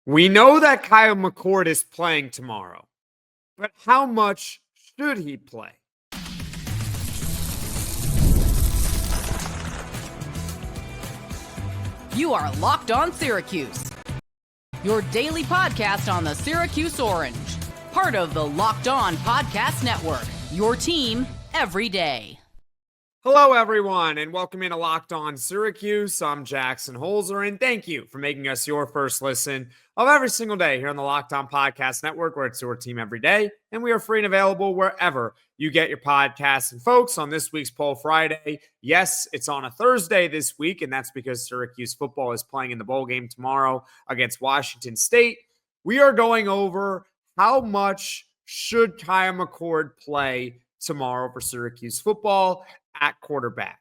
We know that Kyle McCord is playing tomorrow, but how much should he play? You are Locked On Syracuse, your daily podcast on the Syracuse Orange, part of the Locked On Podcast Network, your team every day. Hello, everyone, and welcome into Locked On Syracuse. I'm Jackson Holzer, and thank you for making us your first listen of every single day here on the Locked On Podcast Network, where it's your team every day, and we are free and available wherever you get your podcasts. And folks, on this week's Poll Friday, yes, it's on a Thursday this week, and that's because Syracuse football is playing in the bowl game tomorrow against Washington State. We are going over how much should Kyle McCord play tomorrow for Syracuse football at quarterback.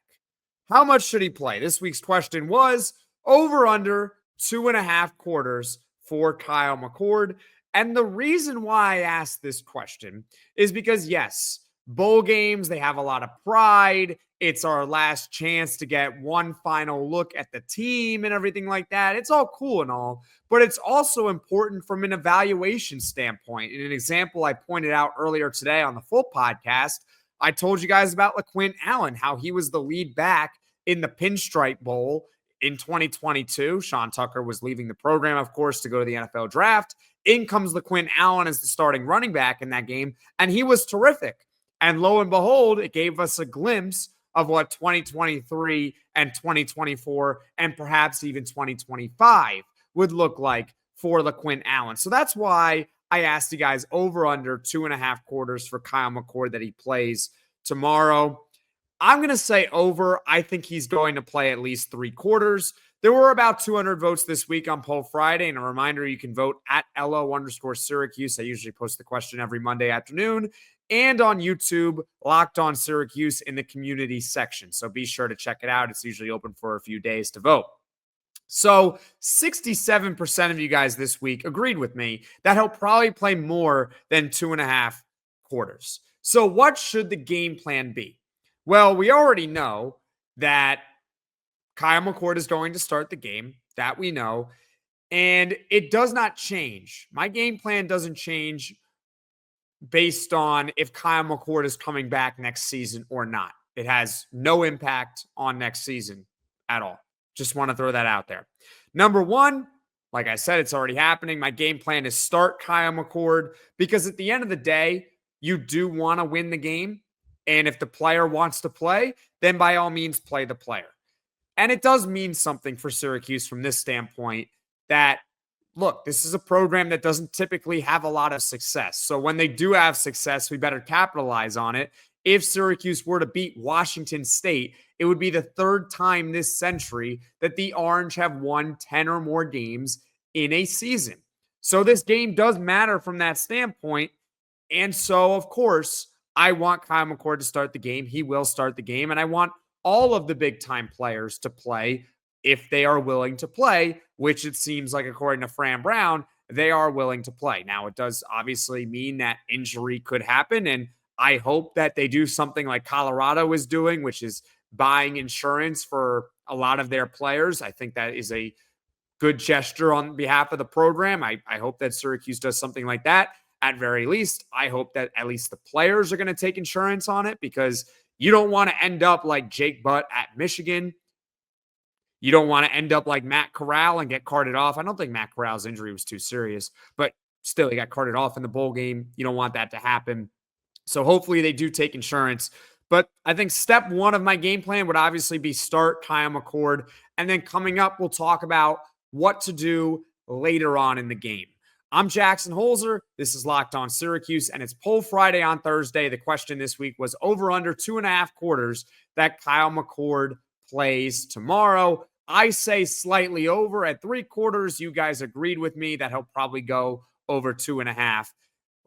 How much should he play? This week's question was over under 2.5 quarters for Kyle McCord. And the reason why I asked this question is because, yes, bowl games, they have a lot of pride. It's our last chance to get one final look at the team and everything like that. It's all cool and all, but it's also important from an evaluation standpoint. In an example I pointed out earlier today on the full podcast, I told you guys about LaQuint Allen, how he was the lead back in the Pinstripe Bowl in 2022. Sean Tucker was leaving the program, of course, to go to the NFL draft. In comes LaQuint Allen as the starting running back in that game, and he was terrific. And lo and behold, it gave us a glimpse of what 2023 and 2024 and perhaps even 2025 would look like for LaQuint Allen. So that's why I asked you guys over under 2.5 quarters for Kyle McCord that he plays tomorrow. I'm going to say over. I think he's going to play at least 3 quarters. There were about 200 votes this week on Poll Friday. And a reminder, you can vote at LO_Syracuse. I usually post the question every Monday afternoon. And on YouTube, Locked On Syracuse in the community section. So be sure to check it out. It's usually open for a few days to vote. So 67% of you guys this week agreed with me that he'll probably play more than 2.5 quarters. So what should the game plan be? Well, we already know that Kyle McCord is going to start the game. That we know. And it does not change. My game plan doesn't change based on if Kyle McCord is coming back next season or not. It has no impact on next season at all. Just want to throw that out there. Number one, like I said, it's already happening. My game plan is start Kyle McCord because at the end of the day, you do want to win the game. And if the player wants to play, then by all means, play the player. And it does mean something for Syracuse from this standpoint that, look, this is a program that doesn't typically have a lot of success. So when they do have success, we better capitalize on it. If Syracuse were to beat Washington State, it would be the 3rd time this century that the Orange have won 10 or more games in a season. So this game does matter from that standpoint. And so, of course, I want Kyle McCord to start the game. He will start the game. And I want all of the big-time players to play if they are willing to play, which it seems like, according to Fran Brown, they are willing to play. Now, it does obviously mean that injury could happen, and I hope that they do something like Colorado is doing, which is buying insurance for a lot of their players. I think that is a good gesture on behalf of the program. I hope that Syracuse does something like that. At very least, I hope that at least the players are going to take insurance on it, because you don't want to end up like Jake Butt at Michigan. You don't want to end up like Matt Corral and get carted off. I don't think Matt Corral's injury was too serious, but still, he got carted off in the bowl game. You don't want that to happen. So hopefully they do take insurance. But I think step one of my game plan would obviously be start Kyle McCord. And then coming up, we'll talk about what to do later on in the game. I'm Jackson Holzer. This is Locked On Syracuse, and it's Poll Friday on Thursday. The question this week was over under 2.5 quarters that Kyle McCord plays tomorrow. I say slightly over at 3 quarters. You guys agreed with me that he'll probably go over 2.5.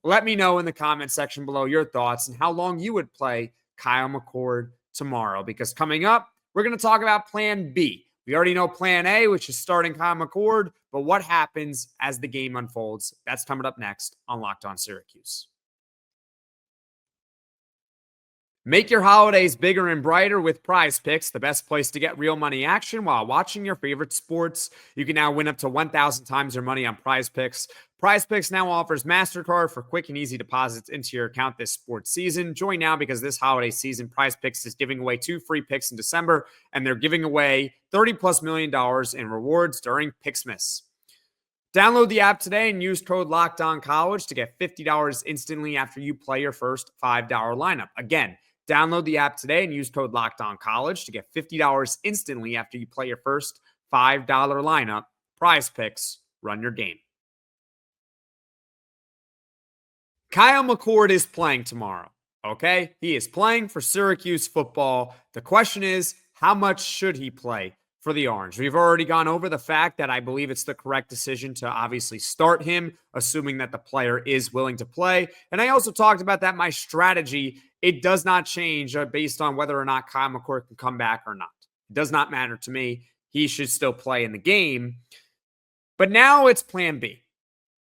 Let me know in the comment section below your thoughts and how long you would play Kyle McCord tomorrow, because coming up, we're going to talk about plan B. We already know plan A, which is starting Kyle McCord, but what happens as the game unfolds? That's coming up next on Locked On Syracuse. Make your holidays bigger and brighter with Prize Picks, the best place to get real money action while watching your favorite sports. You can now win up to 1,000 times your money on Prize Picks. Prize Picks now offers MasterCard for quick and easy deposits into your account this sports season. Join now because this holiday season, Prize Picks is giving away 2 free picks in December, and they're giving away $30+ million in rewards during Picksmas. Download the app today and use code LOCKEDONCollege to get $50 instantly after you play your first $5 lineup. Again, download the app today and use code LOCKEDONCollege to get $50 instantly after you play your first $5 lineup. Prize Picks, run your game. Kyle McCord is playing tomorrow, okay? He is playing for Syracuse football. The question is, how much should he play for the Orange? We've already gone over the fact that I believe it's the correct decision to obviously start him, assuming that the player is willing to play. And I also talked about that my strategy, it does not change based on whether or not Kyle McCord can come back or not. It does not matter to me. He should still play in the game. But now it's plan B.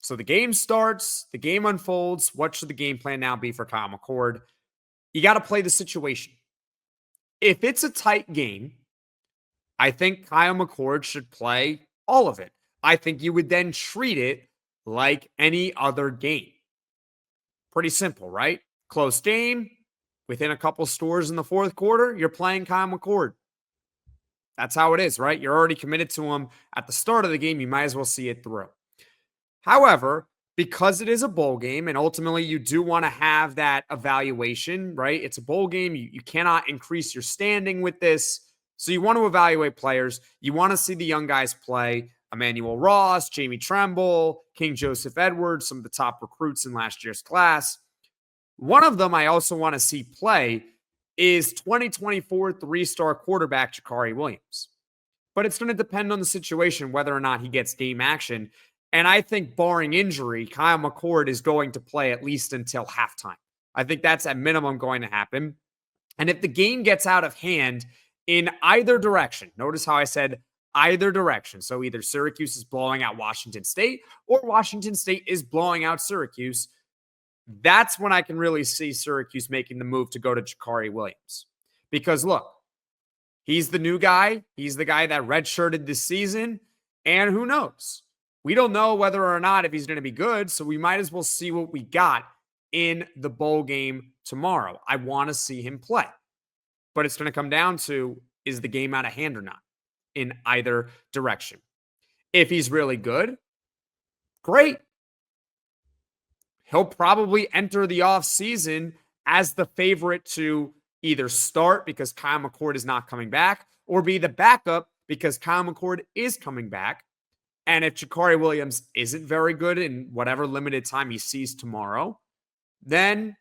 So the game starts, the game unfolds. What should the game plan now be for Kyle McCord? You got to play the situation. If it's a tight game, I think Kyle McCord should play all of it. I think you would then treat it like any other game. Pretty simple, right? Close game. Within a couple scores in the fourth quarter, you're playing Kyle McCord. That's how it is, right? You're already committed to him at the start of the game. You might as well see it through. However, because it is a bowl game and ultimately you do want to have that evaluation, right? It's a bowl game. You cannot increase your standing with this. So you want to evaluate players. You want to see the young guys play. Emmanuel Ross, Jamie Tremble, King Joseph Edwards, some of the top recruits in last year's class. One of them I also want to see play is 2024 3-star quarterback Jakhari Williams. But it's going to depend on the situation whether or not he gets game action. And I think barring injury, Kyle McCord is going to play at least until halftime. I think that's at minimum going to happen. And if the game gets out of hand in either direction, notice how I said either direction. So either Syracuse is blowing out Washington State or Washington State is blowing out Syracuse. That's when I can really see Syracuse making the move to go to Jakhari Williams. Because look, he's the new guy. He's the guy that redshirted this season. And who knows? We don't know whether or not if he's going to be good. So we might as well see what we got in the bowl game tomorrow. I want to see him play. But it's going to come down to, is the game out of hand or not in either direction? If he's really good, great. He'll probably enter the offseason as the favorite to either start because Kyle McCord is not coming back or be the backup because Kyle McCord is coming back. And if Jakhari Williams isn't very good in whatever limited time he sees tomorrow, then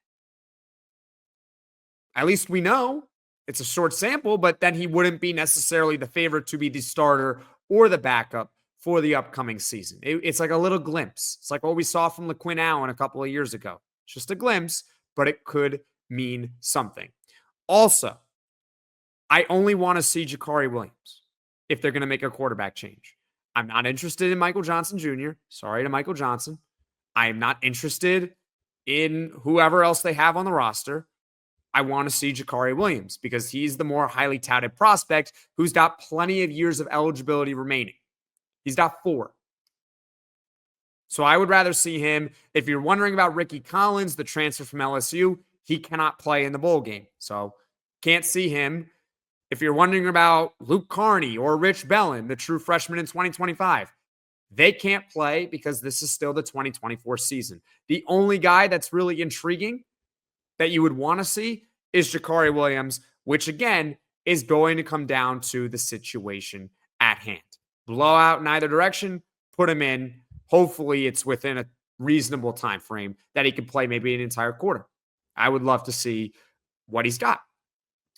at least we know it's a short sample, but then he wouldn't be necessarily the favorite to be the starter or the backup for the upcoming season. It's like a little glimpse. It's like what we saw from LaQuinn Allen a couple of years ago. It's just a glimpse, but it could mean something. Also, I only want to see Jakhari Williams if they're going to make a quarterback change. I'm not interested in Michael Johnson Jr. Sorry to Michael Johnson. I am not interested in whoever else they have on the roster. I want to see Jakhari Williams because he's the more highly touted prospect who's got plenty of years of eligibility remaining. He's got 4. So I would rather see him. If you're wondering about Ricky Collins, the transfer from LSU, he cannot play in the bowl game. So can't see him. If you're wondering about Luke Carney or Rich Bellin, the true freshman in 2025, they can't play because this is still the 2024 season. The only guy that's really intriguing that you would want to see is Jakhari Williams, which again is going to come down to the situation at hand. Blowout in either direction, put him in. Hopefully it's within a reasonable time frame that he can play maybe an entire quarter. I would love to see what he's got.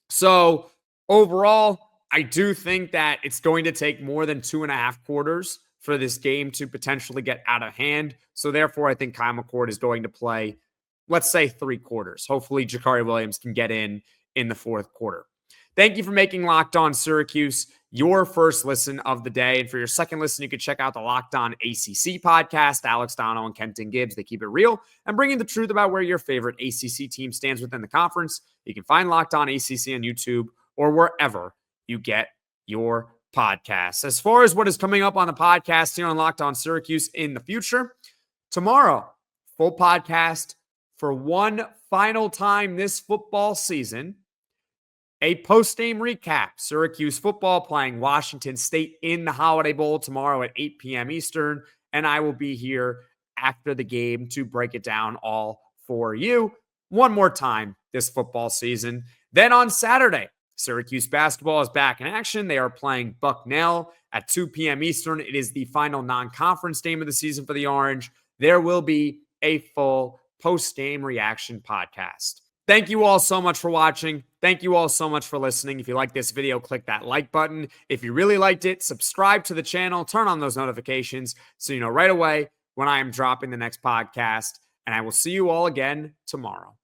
So overall, I do think that it's going to take more than 2.5 quarters for this game to potentially get out of hand. So therefore, I think Kyle McCord is going to play, let's say, 3 quarters. Hopefully, Jakhari Williams can get in the fourth quarter. Thank you for making Locked On Syracuse your first listen of the day. And for your second listen, you can check out the Locked On ACC podcast. Alex Donald and Kenton Gibbs, they keep it real and bringing the truth about where your favorite ACC team stands within the conference. You can find Locked On ACC on YouTube or wherever you get your podcasts. As far as what is coming up on the podcast here on Locked On Syracuse in the future, tomorrow, full podcast for one final time this football season. A post-game recap. Syracuse football playing Washington State in the Holiday Bowl tomorrow at 8 p.m. Eastern. And I will be here after the game to break it down all for you one more time this football season. Then on Saturday, Syracuse basketball is back in action. They are playing Bucknell at 2 p.m. Eastern. It is the final non-conference game of the season for the Orange. There will be a full post-game reaction podcast. Thank you all so much for watching. Thank you all so much for listening. If you like this video, click that like button. If you really liked it, subscribe to the channel, turn on those notifications so you know right away when I am dropping the next podcast. And I will see you all again tomorrow.